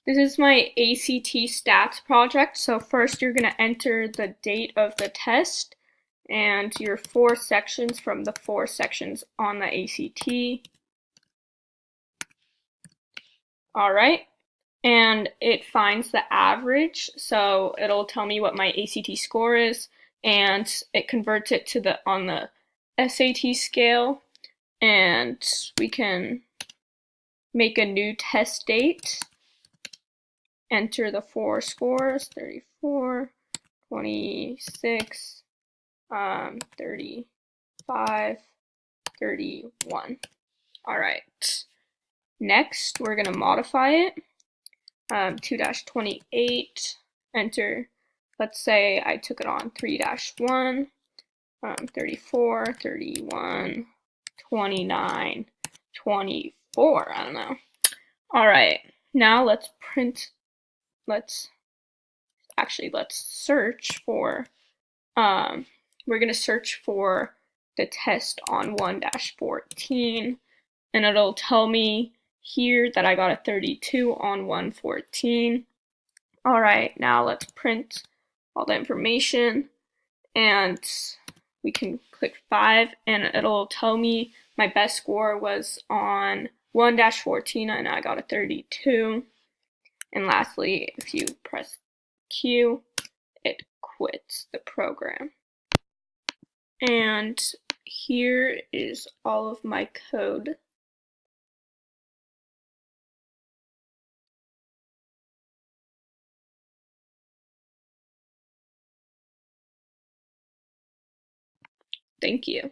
This is my ACT stats project. So first you're going to enter the date of the test and your 4 sections from the 4 sections on the ACT. All right. And it finds the average. So it'll tell me what my ACT score is and it converts it to on the SAT scale, and we can make a new test date. Enter the 4 scores, 34, 26, 35, 31. All right. Next, we're going to modify it. 2-28, enter. Let's say I took it on 3-1, 34, 31, 29, 24. I don't know. All right. Now let's search for, we're going to search for the test on 1-14, and it'll tell me here that I got a 32 on 114. All right, now let's print all the information, and we can click 5, and it'll tell me my best score was on 1-14, and I got a 32. And lastly, if you press Q, it quits the program. And here is all of my code. Thank you.